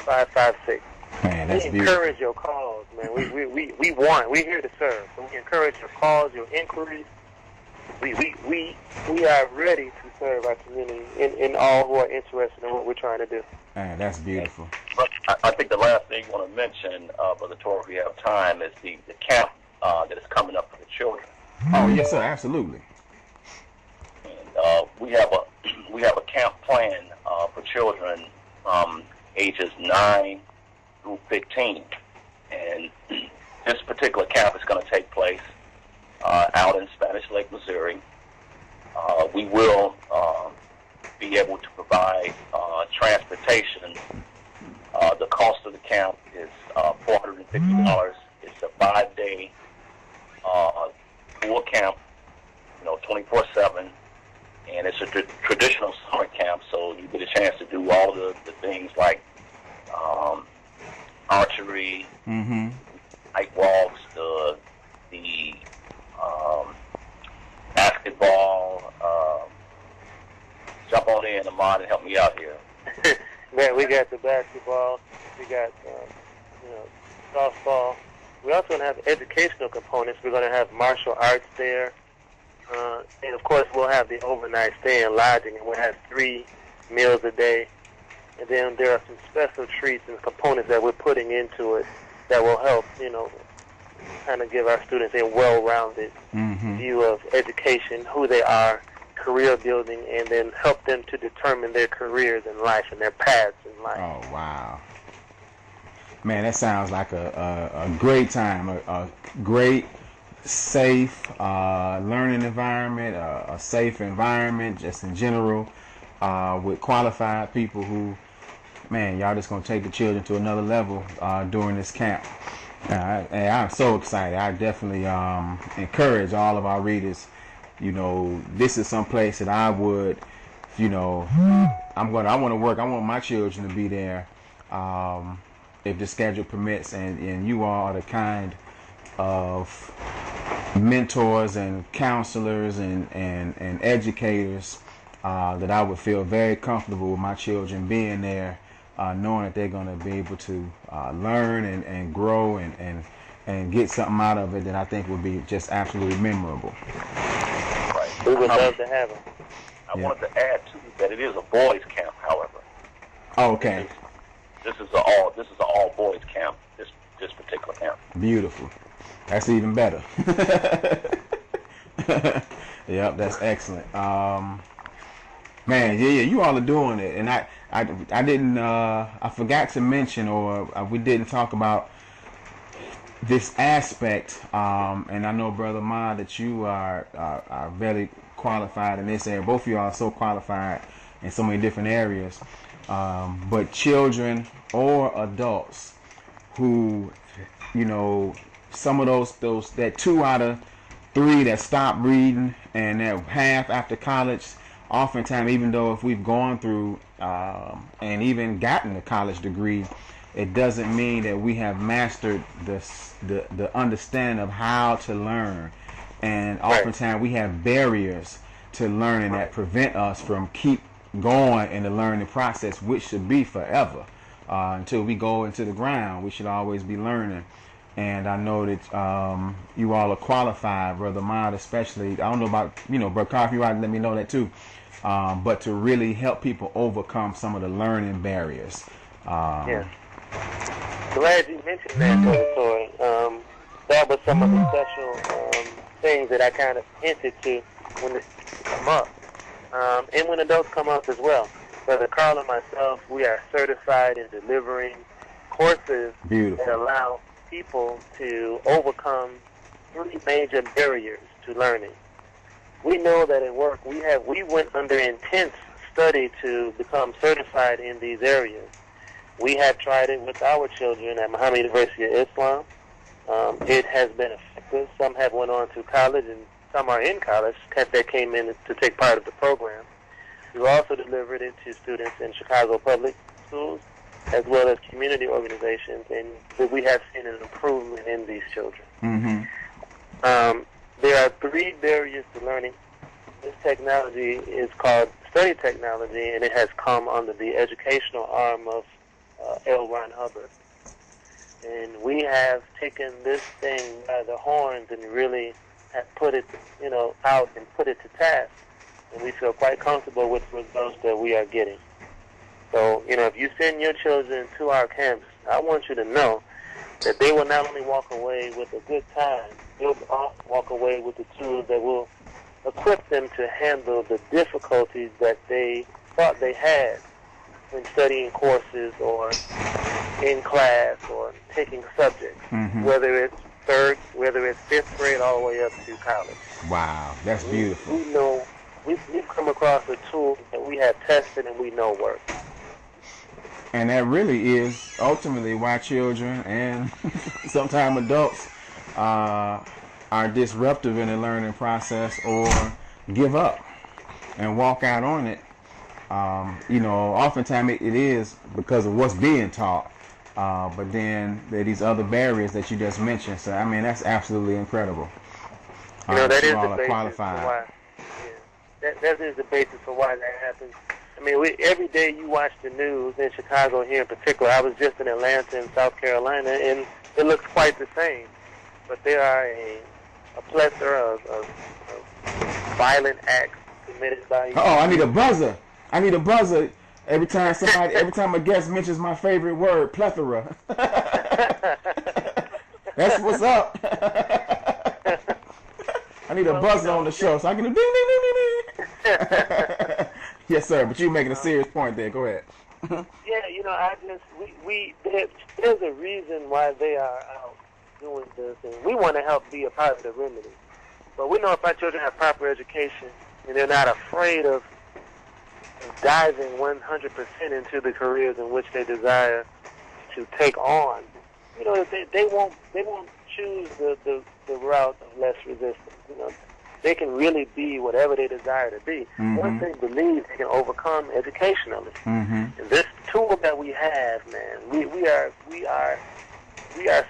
556. Man, that's we beautiful. encourage your calls, man. We're here to serve. So we encourage your calls, your inquiries. We are ready to serve our community in all who are interested in what we're trying to do. Man, that's beautiful. But I think the last thing I want to mention, Brother Torrey, if we have time, is the camp that is coming up for the children. Oh, yes, sir, absolutely. And we have a camp plan for children from ages 9 through 15, and this particular camp is going to take place out in Spanish Lake, Missouri. We will be able to provide transportation. The cost of the camp is $450. It's a 5-day full camp, 24/7, and it's a traditional summer camp, so you get a chance to do all the things like archery, night walks, the basketball. Jump on in, Ahmad, and help me out here. Man, we got the basketball, we got softball. We also going to have educational components. We're going to have martial arts there, and of course we'll have the overnight stay and lodging, and we'll have 3 meals a day. And then there are some special treats and components that we're putting into it that will help, kind of give our students a well-rounded view of education, who they are, career building, and then help them to determine their careers in life and their paths in life. Oh, wow. Man, that sounds like a great time, a great, safe learning environment, a safe environment just in general, with qualified people who, man, y'all just going to take the children to another level during this camp. And I'm so excited. I definitely encourage all of our readers. This is some place that I would, I want to work. I want my children to be there if the schedule permits. And you all are the kind of mentors and counselors and educators that I would feel very comfortable with my children being there, knowing that they're going to be able to learn and grow and get something out of it that I think would be just absolutely memorable. Right. We would love to have them. I wanted to add too that it is a boys' camp, however. Oh, okay. This is an all boys camp. This particular camp. Beautiful. That's even better. Yep, that's excellent. Man, yeah, you all are doing it, and I didn't I forgot to mention, or we didn't talk about this aspect, and I know, Brother Ma, that you are very qualified in this area. Both of you are so qualified in so many different areas, but children or adults who, some of those that 2 out of 3 that stop reading and that half after college, oftentimes, even though if we've gone through and even gotten a college degree, it doesn't mean that we have mastered the understanding of how to learn. And oftentimes we have barriers to learning that prevent us from keep going in the learning process, which should be forever. Until we go into the ground, we should always be learning. And I know that you all are qualified, Brother Mod especially. I don't know about, Brother Coffee, you ought to let me know that too. But to really help people overcome some of the learning barriers. Yeah. Glad you mentioned that, Brother Torrey. That was some of the special things that I kind of hinted to when this come up. And when adults come up as well. Brother Carl and myself, we are certified in delivering courses that allow people to overcome 3 major barriers to learning. We know that at work we went under intense study to become certified in these areas. We have tried it with our children at Muhammad University of Islam. It has been effective. Some have went on to college, and some are in college that came in to take part of the program. We've also delivered it to students in Chicago public schools as well as community organizations, and we have seen an improvement in these children. There are 3 barriers to learning. This technology is called study technology, and it has come under the educational arm of L. Ron Hubbard. And we have taken this thing by the horns and really have put it, out and put it to task. And we feel quite comfortable with the results that we are getting. So, if you send your children to our camps, I want you to know that they will not only walk away with a good time, they'll also walk away with the tools that will equip them to handle the difficulties that they thought they had when studying courses or in class or taking subjects, whether it's fifth grade, all the way up to college. Wow, that's beautiful. We know we've come across a tool that we have tested and we know works. And that really is ultimately why children and sometimes adults are disruptive in the learning process or give up and walk out on it. Oftentimes it is because of what's being taught. But then there are these other barriers that you just mentioned. So, I mean, that's absolutely incredible. That is the basis for why. Yeah, that is the basis for why that happens. I mean, every day you watch the news in Chicago here in particular. I was just in Atlanta and South Carolina, and it looks quite the same. But there are a plethora of violent acts committed by... Oh, I need a buzzer. Every time a guest mentions my favorite word, plethora. That's what's up. I need a buzzer on the show so I can do ding, ding, ding, ding, ding. Yes, sir, but you're making a serious point there. Go ahead. Yeah, there's a reason why they are out doing this, and we want to help be a part of the remedy. But we know if our children have proper education and they're not afraid of diving 100% into the careers in which they desire to take on, they won't choose the route of less resistance. They can really be whatever they desire to be. Once they believe they can overcome educationally. And this tool that we have, man, we are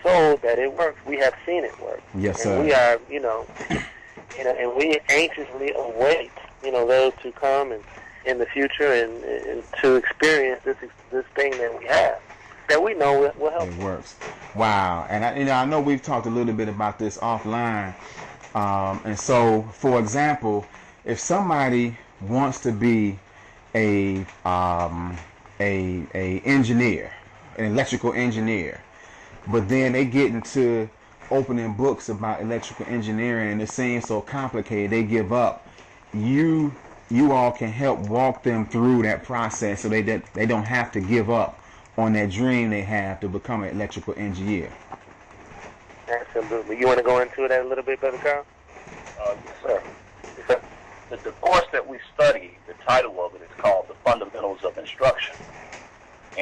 sold that it works. We have seen it work. Yes, and sir. We are, and we anxiously await, those to come and in the future and to experience this thing that we have, that we know will help. It works. Wow. And I know we've talked a little bit about this offline. And so, for example, if somebody wants to be a engineer, an electrical engineer, but then they get into opening books about electrical engineering and it seems so complicated, they give up. You all can help walk them through that process so they don't have to give up on that dream they have to become an electrical engineer. Absolutely. You want to go into that a little bit, Brother Carl? Yes, sir. The course that we study, the title of it is called The Fundamentals of Instruction.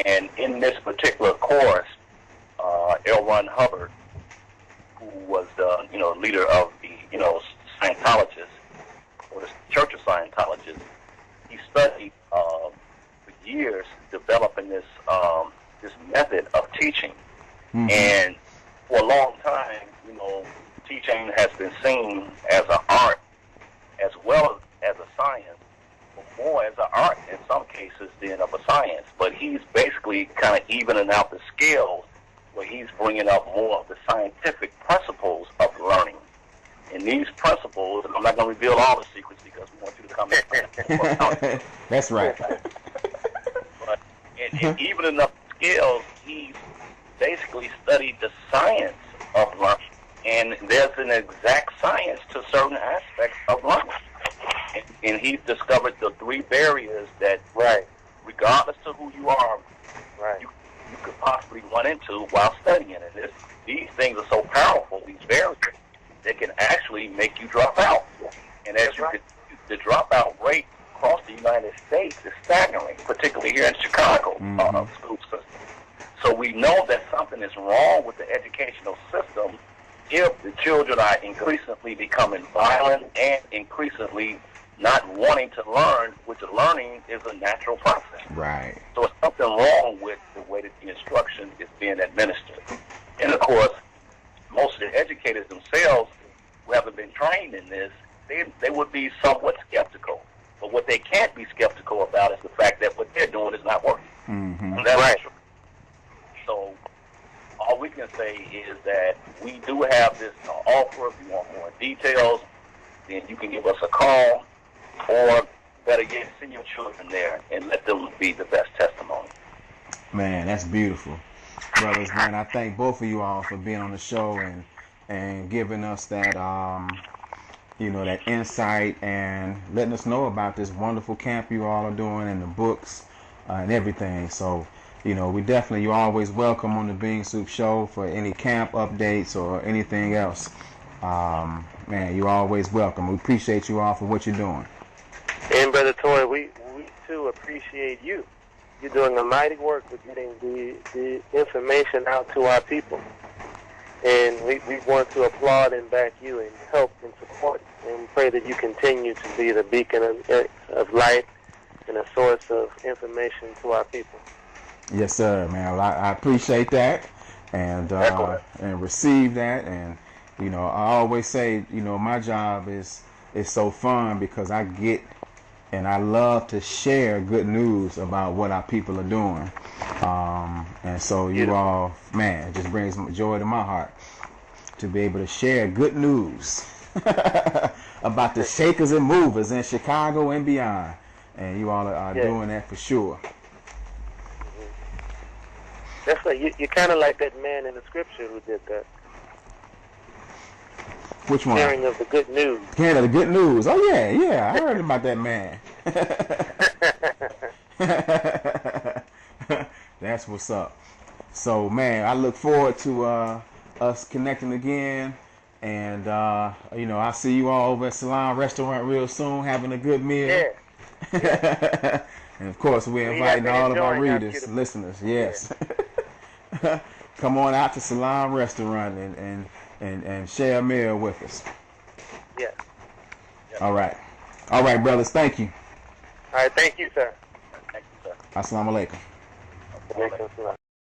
And in this particular course, L. Ron Hubbard, who was the leader of the Scientologists, or the Church of Scientologists, he studied for years developing this method of teaching. And for a long time, teaching has been seen as an art as well as a science, but more as an art in some cases than of a science. But he's basically kind of evening out the scales where he's bringing up more of the scientific principles of learning. And these principles, and I'm not going to reveal all the secrets because we want you to come in. That's right. But in evening up the scales, he's basically studied the science of learning. And there's an exact science to certain aspects of learning. And he's discovered the three barriers that, regardless of who you are, you could possibly run into while studying it. These things are so powerful, these barriers, they can actually make you drop out. And as the dropout rate across the United States is staggering, particularly here in Chicago, school system. So we know that something is wrong with the educational system if the children are increasingly becoming violent and increasingly not wanting to learn, which learning is a natural process. Right. So it's something wrong with the way that the instruction is being administered. And of course, most of the educators themselves who haven't been trained in this, they would be somewhat skeptical. But what they can't be skeptical about is the fact that what they're doing is not working. And that's true. to say is that we do have this offer. If you want more details, then you can give us a call, or better yet, send your children there and let them be the best testimony. Man, that's beautiful. Brothers, man, I thank both of you all for being on the show and giving us that, that insight and letting us know about this wonderful camp you all are doing and the books and everything. So, you're always welcome on the Bean Soup Show for any camp updates or anything else. Man, you're always welcome. We appreciate you all for what you're doing. And Brother Toy, we too appreciate you. You're doing a mighty work with getting the information out to our people. And we want to applaud and back you and help and support and pray that you continue to be the beacon of light and a source of information to our people. Yes, sir, man. Well, I appreciate that and receive that. And, I always say, my job is so fun because I get and I love to share good news about what our people are doing. And so you all, man, it just brings joy to my heart to be able to share good news about the shakers and movers in Chicago and beyond. And you all are doing that for sure. That's like you're kind of like that man in the scripture who did that. Which one? Sharing of the good news. Sharing of the good news. Oh yeah, I heard about that man. That's what's up. So man, I look forward to us connecting again, and I'll see you all over at Salon Restaurant real soon, having a good meal. Yeah. And of course, we're inviting all of our readers, listeners. Yes. Yeah. Come on out to Salon Restaurant and share a meal with us. Yes. All right. All right, brothers. Thank you. All right. Thank you, sir. Thank you, sir. Assalamu alaikum. Alaikum salam.